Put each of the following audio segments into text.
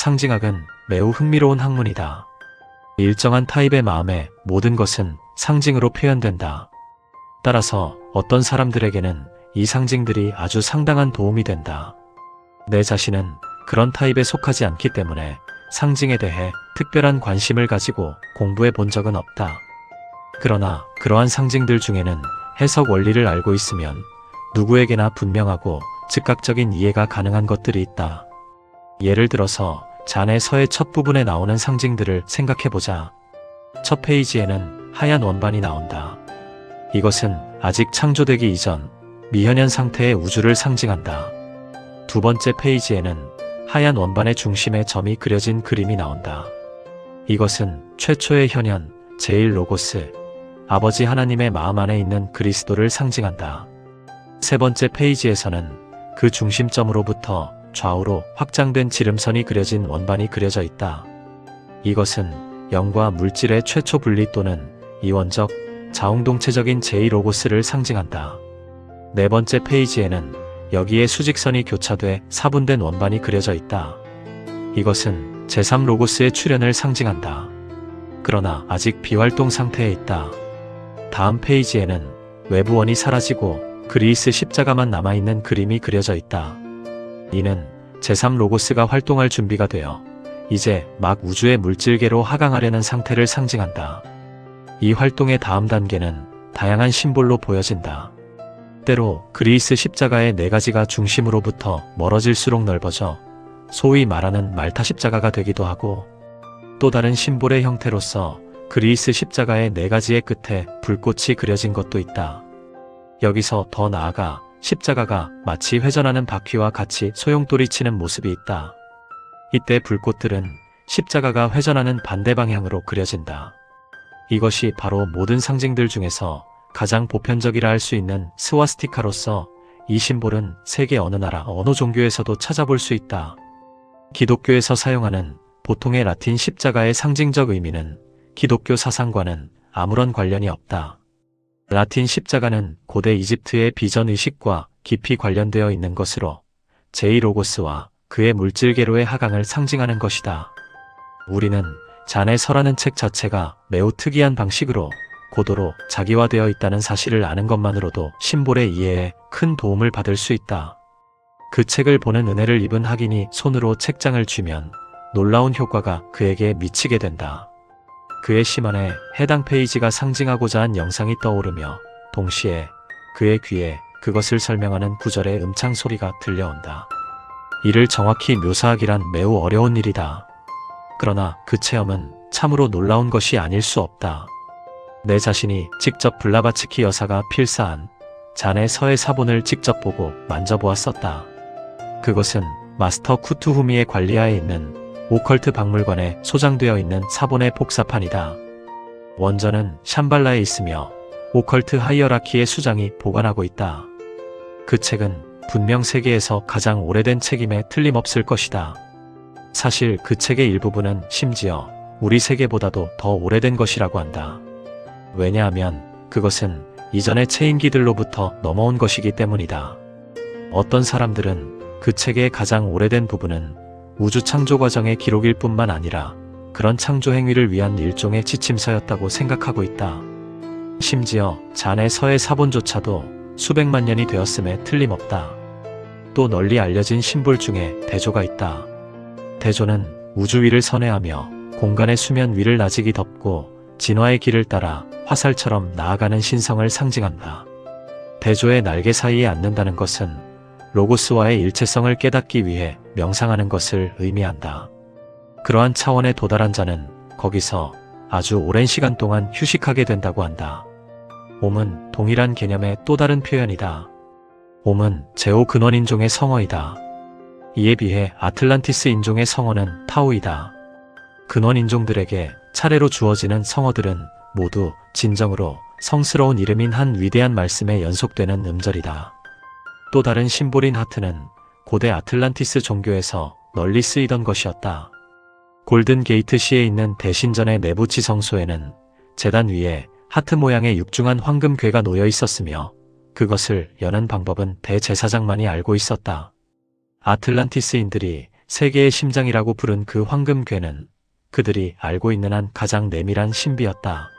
상징학은 매우 흥미로운 학문이다. 일정한 타입의 마음의 모든 것은 상징으로 표현된다. 따라서 어떤 사람들에게는 이 상징들이 아주 상당한 도움이 된다. 내 자신은 그런 타입에 속하지 않기 때문에 상징에 대해 특별한 관심을 가지고 공부해 본 적은 없다. 그러나 그러한 상징들 중에는 해석 원리를 알고 있으면 누구에게나 분명하고 즉각적인 이해가 가능한 것들이 있다. 예를 들어서 잔의 서의 첫 부분에 나오는 상징들을 생각해보자. 첫 페이지에는 하얀 원반이 나온다. 이것은 아직 창조되기 이전 미현현 상태의 우주를 상징한다. 두 번째 페이지에는 하얀 원반의 중심에 점이 그려진 그림이 나온다. 이것은 최초의 현현, 제일 로고스, 아버지 하나님의 마음 안에 있는 그리스도를 상징한다. 세 번째 페이지에서는 그 중심점으로부터 좌우로 확장된 지름선이 그려진 원반이 그려져 있다. 이것은 영과 물질의 최초 분리 또는 이원적, 자웅동체적인 제2로고스를 상징한다. 네 번째 페이지에는 여기에 수직선이 교차돼 사분된 원반이 그려져 있다. 이것은 제3로고스의 출현을 상징한다. 그러나 아직 비활동 상태에 있다. 다음 페이지에는 외부원이 사라지고 그리스 십자가만 남아있는 그림이 그려져 있다. 이는 제3로고스가 활동할 준비가 되어 이제 막 우주의 물질계로 하강하려는 상태를 상징한다. 이 활동의 다음 단계는 다양한 심볼로 보여진다. 때로 그리스 십자가의 네 가지가 중심으로부터 멀어질수록 넓어져 소위 말하는 말타 십자가가 되기도 하고, 또 다른 심볼의 형태로서 그리스 십자가의 네 가지의 끝에 불꽃이 그려진 것도 있다. 여기서 더 나아가 십자가가 마치 회전하는 바퀴와 같이 소용돌이 치는 모습이 있다. 이때 불꽃들은 십자가가 회전하는 반대 방향으로 그려진다. 이것이 바로 모든 상징들 중에서 가장 보편적이라 할 수 있는 스와스티카로서 이 심볼은 세계 어느 나라 어느 종교에서도 찾아볼 수 있다. 기독교에서 사용하는 보통의 라틴 십자가의 상징적 의미는 기독교 사상과는 아무런 관련이 없다. 라틴 십자가는 고대 이집트의 비전 의식과 깊이 관련되어 있는 것으로 제2로고스와 그의 물질계로의 하강을 상징하는 것이다. 우리는 잔의 서라는 책 자체가 매우 특이한 방식으로 고도로 자기화되어 있다는 사실을 아는 것만으로도 심볼의 이해에 큰 도움을 받을 수 있다. 그 책을 보는 은혜를 입은 학인이 손으로 책장을 쥐면 놀라운 효과가 그에게 미치게 된다. 그의 심안에 해당 페이지가 상징하고자 한 영상이 떠오르며 동시에 그의 귀에 그것을 설명하는 구절의 음창 소리가 들려온다. 이를 정확히 묘사하기란 매우 어려운 일이다. 그러나 그 체험은 참으로 놀라운 것이 아닐 수 없다. 내 자신이 직접 블라바츠키 여사가 필사한 잔의 서의 사본을 직접 보고 만져보았었다. 그것은 마스터 쿠투후미의 관리하에 있는 오컬트 박물관에 소장되어 있는 사본의 복사판이다. 원전은 샴발라에 있으며 오컬트 하이어라키의 수장이 보관하고 있다. 그 책은 분명 세계에서 가장 오래된 책임에 틀림없을 것이다. 사실 그 책의 일부분은 심지어 우리 세계보다도 더 오래된 것이라고 한다. 왜냐하면 그것은 이전의 체인기들로부터 넘어온 것이기 때문이다. 어떤 사람들은 그 책의 가장 오래된 부분은 우주 창조 과정의 기록일 뿐만 아니라 그런 창조 행위를 위한 일종의 지침서였다고 생각하고 있다. 심지어 잔의 서의 사본조차도 수백만 년이 되었음에 틀림없다. 또 널리 알려진 심볼 중에 대조가 있다. 대조는 우주 위를 선회하며 공간의 수면 위를 나직이 덮고 진화의 길을 따라 화살처럼 나아가는 신성을 상징한다. 대조의 날개 사이에 앉는다는 것은 로고스와의 일체성을 깨닫기 위해 명상하는 것을 의미한다. 그러한 차원에 도달한 자는 거기서 아주 오랜 시간 동안 휴식하게 된다고 한다. 옴은 동일한 개념의 또 다른 표현이다. 옴은 제오 근원 인종의 성어이다. 이에 비해 아틀란티스 인종의 성어는 타우이다. 근원 인종들에게 차례로 주어지는 성어들은 모두 진정으로 성스러운 이름인 한 위대한 말씀에 연속되는 음절이다. 또 다른 심볼인 하트는 고대 아틀란티스 종교에서 널리 쓰이던 것이었다. 골든 게이트 시에 있는 대신전의 내부 지성소에는 제단 위에 하트 모양의 육중한 황금 궤가 놓여 있었으며 그것을 여는 방법은 대제사장만이 알고 있었다. 아틀란티스인들이 세계의 심장이라고 부른 그 황금괴는 그들이 알고 있는 한 가장 내밀한 신비였다.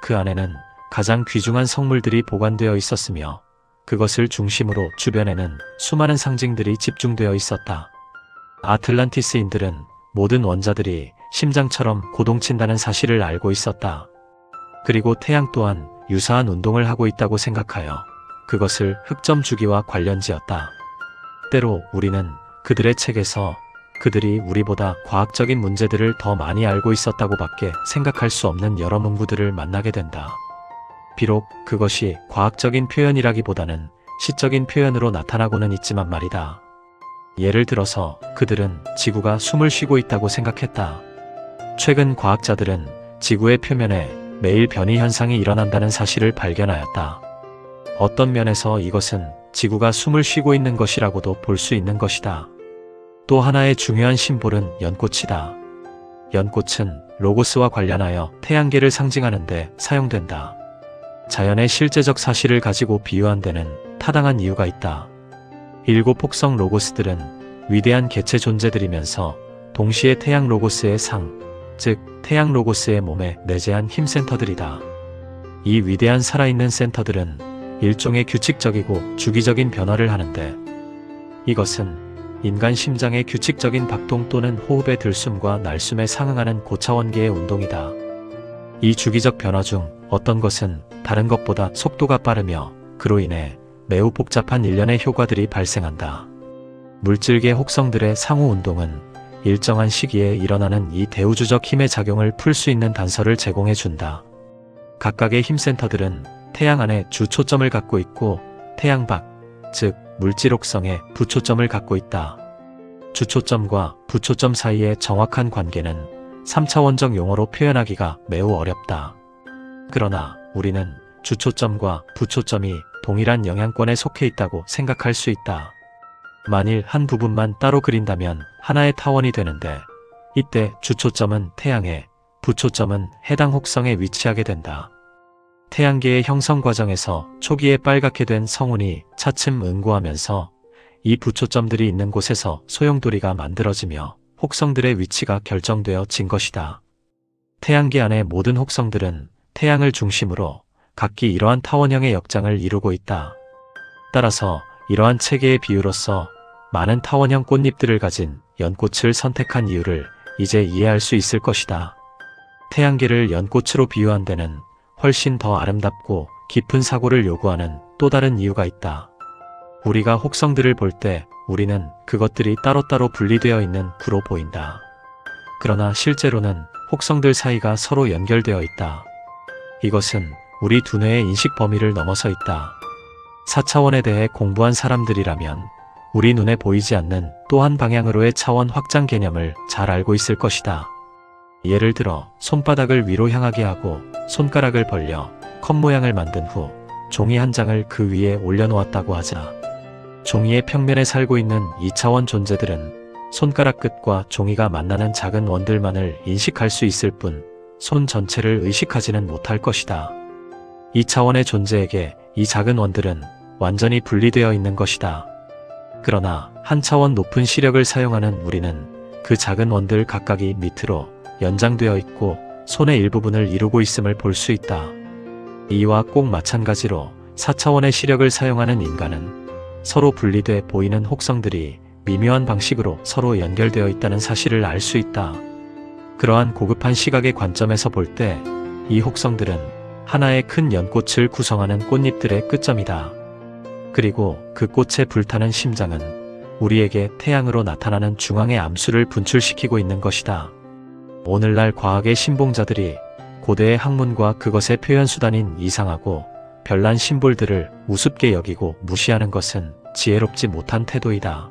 그 안에는 가장 귀중한 성물들이 보관되어 있었으며 그것을 중심으로 주변에는 수많은 상징들이 집중되어 있었다. 아틀란티스인들은 모든 원자들이 심장처럼 고동친다는 사실을 알고 있었다. 그리고 태양 또한 유사한 운동을 하고 있다고 생각하여 그것을 흑점 주기와 관련지었다. 때로 우리는 그들의 책에서 그들이 우리보다 과학적인 문제들을 더 많이 알고 있었다고밖에 생각할 수 없는 여러 문구들을 만나게 된다. 비록 그것이 과학적인 표현이라기보다는 시적인 표현으로 나타나고는 있지만 말이다. 예를 들어서 그들은 지구가 숨을 쉬고 있다고 생각했다. 최근 과학자들은 지구의 표면에 매일 변이 현상이 일어난다는 사실을 발견하였다. 어떤 면에서 이것은 지구가 숨을 쉬고 있는 것이라고도 볼 수 있는 것이다. 또 하나의 중요한 심볼은 연꽃이다. 연꽃은 로고스와 관련하여 태양계를 상징하는 데 사용된다. 자연의 실제적 사실을 가지고 비유한 데는 타당한 이유가 있다. 7 폭성 로고스들은 위대한 개체 존재들이면서 동시에 태양 로고스의 상, 즉 태양 로고스의 몸에 내재한 힘 센터들이다. 이 위대한 살아있는 센터들은 일종의 규칙적이고 주기적인 변화를 하는데 이것은 인간 심장의 규칙적인 박동 또는 호흡의 들숨과 날숨에 상응하는 고차원계의 운동이다. 이 주기적 변화 중 어떤 것은 다른 것보다 속도가 빠르며 그로 인해 매우 복잡한 일련의 효과들이 발생한다. 물질계 혹성들의 상호 운동은 일정한 시기에 일어나는 이 대우주적 힘의 작용을 풀 수 있는 단서를 제공해 준다. 각각의 힘센터들은 태양 안에 주초점을 갖고 있고 태양 밖, 즉 물질 혹성에 부초점을 갖고 있다. 주초점과 부초점 사이의 정확한 관계는 3차원적 용어로 표현하기가 매우 어렵다. 그러나 우리는 주초점과 부초점이 동일한 영향권에 속해 있다고 생각할 수 있다. 만일 한 부분만 따로 그린다면 하나의 타원이 되는데 이때 주초점은 태양에, 부초점은 해당 혹성에 위치하게 된다. 태양계의 형성 과정에서 초기에 빨갛게 된 성운이 차츰 응고하면서 이 부초점들이 있는 곳에서 소용돌이가 만들어지며 혹성들의 위치가 결정되어진 것이다. 태양계 안의 모든 혹성들은 태양을 중심으로 각기 이러한 타원형의 역장을 이루고 있다. 따라서 이러한 체계의 비유로서 많은 타원형 꽃잎들을 가진 연꽃을 선택한 이유를 이제 이해할 수 있을 것이다. 태양계를 연꽃으로 비유한 데는 훨씬 더 아름답고 깊은 사고를 요구하는 또 다른 이유가 있다. 우리가 혹성들을 볼 때 우리는 그것들이 따로따로 분리되어 있는 구로 보인다. 그러나 실제로는 혹성들 사이가 서로 연결되어 있다. 이것은 우리 두뇌의 인식 범위를 넘어서 있다. 4차원에 대해 공부한 사람들이라면 우리 눈에 보이지 않는 또 한 방향으로의 차원 확장 개념을 잘 알고 있을 것이다. 예를 들어 손바닥을 위로 향하게 하고 손가락을 벌려 컵 모양을 만든 후 종이 한 장을 그 위에 올려놓았다고 하자. 종이의 평면에 살고 있는 2차원 존재들은 손가락 끝과 종이가 만나는 작은 원들만을 인식할 수 있을 뿐 손 전체를 의식하지는 못할 것이다. 2차원의 존재에게 이 작은 원들은 완전히 분리되어 있는 것이다. 그러나 한 차원 높은 시력을 사용하는 우리는 그 작은 원들 각각이 밑으로 연장되어 있고 손의 일부분을 이루고 있음을 볼 수 있다. 이와 꼭 마찬가지로 4차원의 시력을 사용하는 인간은 서로 분리돼 보이는 혹성들이 미묘한 방식으로 서로 연결되어 있다는 사실을 알 수 있다. 그러한 고급한 시각의 관점에서 볼 때 이 혹성들은 하나의 큰 연꽃을 구성하는 꽃잎들의 끝점이다. 그리고 그 꽃에 불타는 심장은 우리에게 태양으로 나타나는 중앙의 암수를 분출시키고 있는 것이다. 오늘날 과학의 신봉자들이 고대의 학문과 그것의 표현 수단인 이상하고 별난 심볼들을 우습게 여기고 무시하는 것은 지혜롭지 못한 태도이다.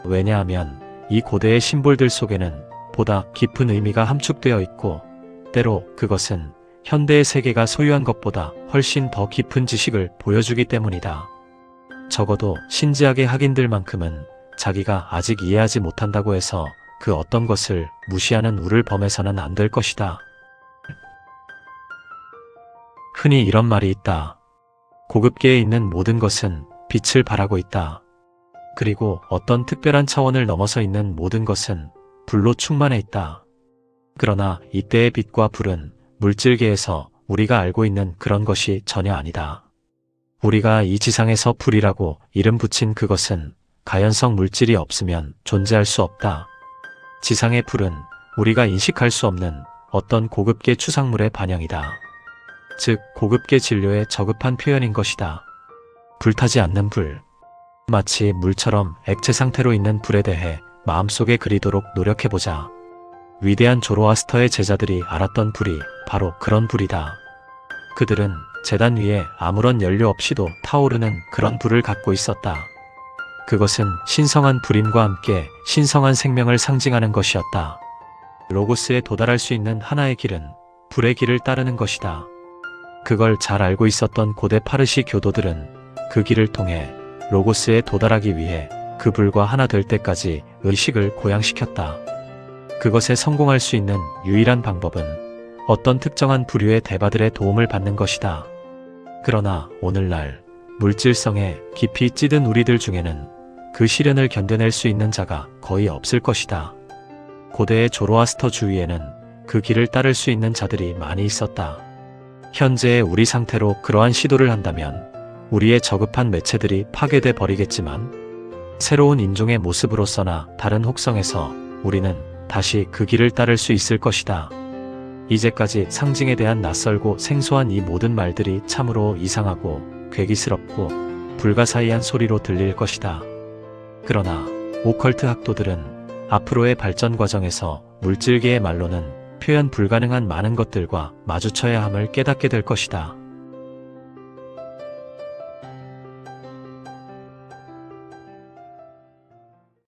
왜냐하면 이 고대의 심볼들 속에는 보다 깊은 의미가 함축되어 있고 때로 그것은 현대의 세계가 소유한 것보다 훨씬 더 깊은 지식을 보여주기 때문이다. 적어도 신지학의 학인들만큼은 자기가 아직 이해하지 못한다고 해서 그 어떤 것을 무시하는 우를 범해서는 안 될 것이다. 흔히 이런 말이 있다. 고급계에 있는 모든 것은 빛을 발하고 있다. 그리고 어떤 특별한 차원을 넘어서 있는 모든 것은 불로 충만해 있다. 그러나 이때의 빛과 불은 물질계에서 우리가 알고 있는 그런 것이 전혀 아니다. 우리가 이 지상에서 불이라고 이름 붙인 그것은 가연성 물질이 없으면 존재할 수 없다. 지상의 불은 우리가 인식할 수 없는 어떤 고급계 추상물의 반영이다. 즉 고급계 진료의 저급한 표현인 것이다. 불타지 않는 불. 마치 물처럼 액체 상태로 있는 불에 대해 마음속에 그리도록 노력해보자. 위대한 조로아스터의 제자들이 알았던 불이 바로 그런 불이다. 그들은 제단 위에 아무런 연료 없이도 타오르는 그런 불을 갖고 있었다. 그것은 신성한 불임과 함께 신성한 생명을 상징하는 것이었다. 로고스에 도달할 수 있는 하나의 길은 불의 길을 따르는 것이다. 그걸 잘 알고 있었던 고대 파르시 교도들은 그 길을 통해 로고스에 도달하기 위해 그 불과 하나 될 때까지 의식을 고양시켰다. 그것에 성공할 수 있는 유일한 방법은 어떤 특정한 부류의 대바들의 도움을 받는 것이다. 그러나 오늘날 물질성에 깊이 찌든 우리들 중에는 그 시련을 견뎌낼 수 있는 자가 거의 없을 것이다. 고대의 조로아스터 주위에는 그 길을 따를 수 있는 자들이 많이 있었다. 현재의 우리 상태로 그러한 시도를 한다면 우리의 저급한 매체들이 파괴돼 버리겠지만 새로운 인종의 모습으로서나 다른 혹성에서 우리는 다시 그 길을 따를 수 있을 것이다. 이제까지 상징에 대한 낯설고 생소한 이 모든 말들이 참으로 이상하고 괴기스럽고 불가사의한 소리로 들릴 것이다. 그러나 오컬트 학도들은 앞으로의 발전 과정에서 물질계의 말로는 표현 불가능한 많은 것들과 마주쳐야 함을 깨닫게 될 것이다.